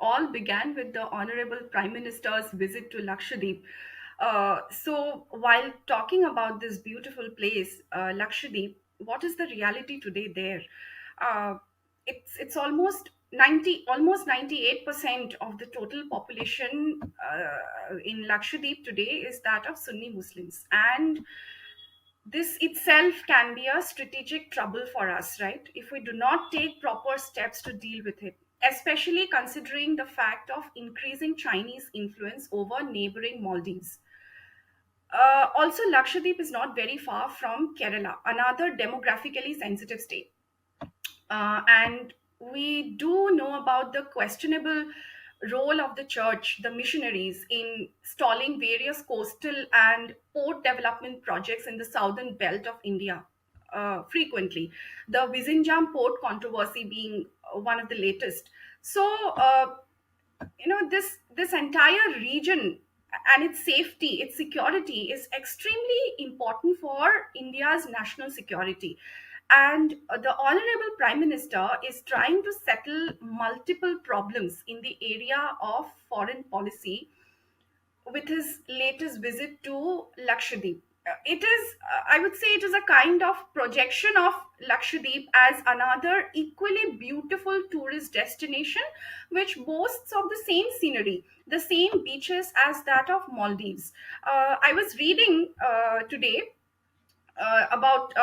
all began with the Honorable Prime Minister's visit to Lakshadweep. So, while talking about this beautiful place, Lakshadweep, what is the reality today there? Uh, it's almost 98% of the total population in Lakshadweep today is that of Sunni Muslims, and this itself can be a strategic trouble for us, right? If we do not take proper steps to deal with it, especially considering the fact of increasing Chinese influence over neighboring Maldives. Also, Lakshadweep is not very far from Kerala, another demographically sensitive state. And we do know about the questionable role of the church, the missionaries, in stalling various coastal and port development projects in the southern belt of India. Frequently, the Vizinjam port controversy being one of the latest. So, this entire region and its safety, its security is extremely important for India's national security. And the Honorable Prime Minister is trying to settle multiple problems in the area of foreign policy with his latest visit to Lakshadweep. It is, I would say, it is a kind of projection of Lakshadweep as another equally beautiful tourist destination, which boasts of the same scenery, the same beaches as that of Maldives. I was reading today about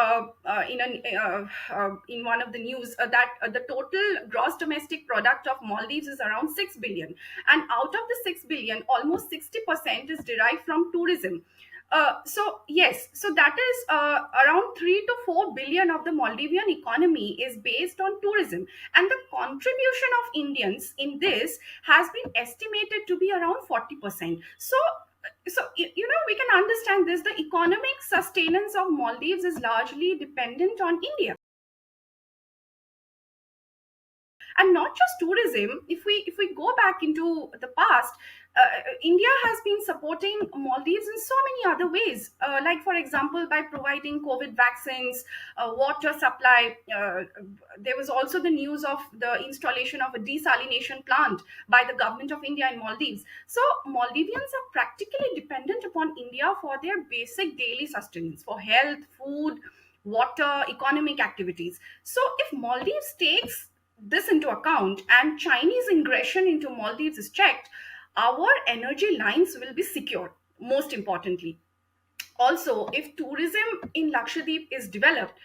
in one of the news that the total gross domestic product of Maldives is around 6 billion, and out of the 6 billion, almost 60% is derived from tourism. So yes, so that is around 3 to 4 billion of the Maldivian economy is based on tourism, and the contribution of Indians in this has been estimated to be around 40%. So we can understand this. The economic sustenance of Maldives is largely dependent on India, and not just tourism. If we go back into the past, India has been supporting Maldives in so many other ways, like for example by providing COVID vaccines, water supply. There was also the news of the installation of a desalination plant by the government of India in Maldives. So Maldivians are practically dependent upon India for their basic daily sustenance, for health, food, water, economic activities. So if Maldives takes this into account and Chinese ingression into Maldives is checked, our energy lines will be secured, most importantly. Also, if tourism in Lakshadweep is developed,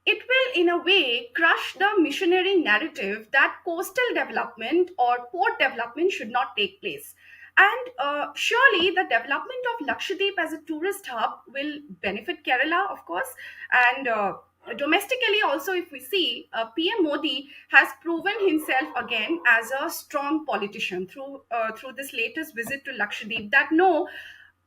it will, in a way, crush the missionary narrative that coastal development or port development should not take place. And surely, the development of Lakshadweep as a tourist hub will benefit Kerala, of course. And domestically, also, if we see, PM Modi has proven himself again as a strong politician through this latest visit to Lakshadweep. That no,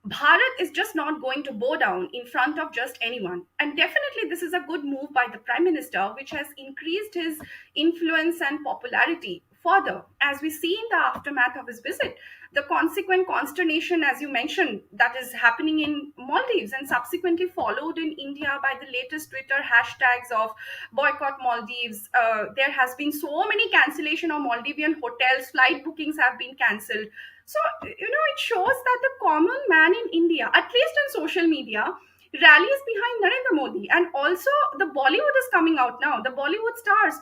Bharat is just not going to bow down in front of just anyone. And definitely, this is a good move by the Prime Minister, which has increased his influence and popularity further. As we see in the aftermath of his visit, the consequent consternation, as you mentioned, that is happening in Maldives and subsequently followed in India by the latest Twitter hashtags of Boycott Maldives. There has been so many cancellation of Maldivian hotels, flight bookings have been cancelled. So, it shows that the common man in India, at least on social media, rallies behind Narendra Modi. And also, the Bollywood is coming out now. The Bollywood stars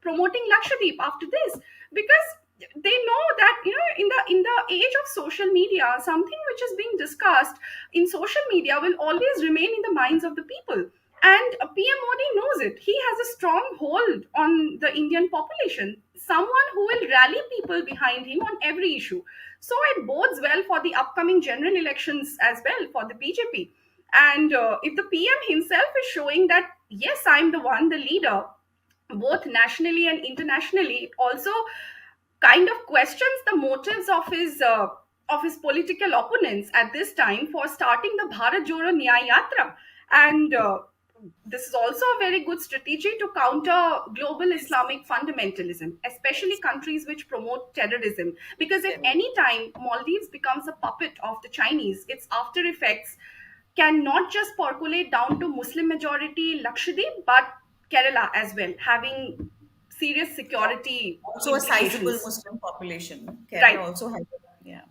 promoting Lakshadweep after this, because they know that in the age of social media, something which is being discussed in social media will always remain in the minds of the people. And PM Modi knows it. He has a strong hold on the Indian population, someone who will rally people behind him on every issue. So it bodes well for the upcoming general elections as well for the BJP. And if the PM himself is showing that, yes, I'm the one, the leader, both nationally and internationally, it also kind of questions the motives of his political opponents at this time for starting the Bharat Joro Nyaya Yatra. And this is also a very good strategy to counter global Islamic fundamentalism, especially countries which promote terrorism. Because if any time Maldives becomes a puppet of the Chinese, its after effects can not just percolate down to Muslim majority Lakshadweep, but Kerala as well, having serious security Also a sizable implications. Muslim population. Right. Kerala also has, yeah.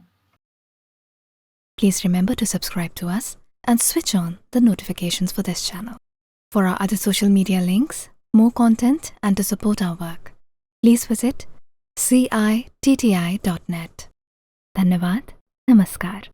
Please remember to subscribe to us and switch on the notifications for this channel. For our other social media links, more content, and to support our work, please visit citti.net. Dhanyavad. Namaskar.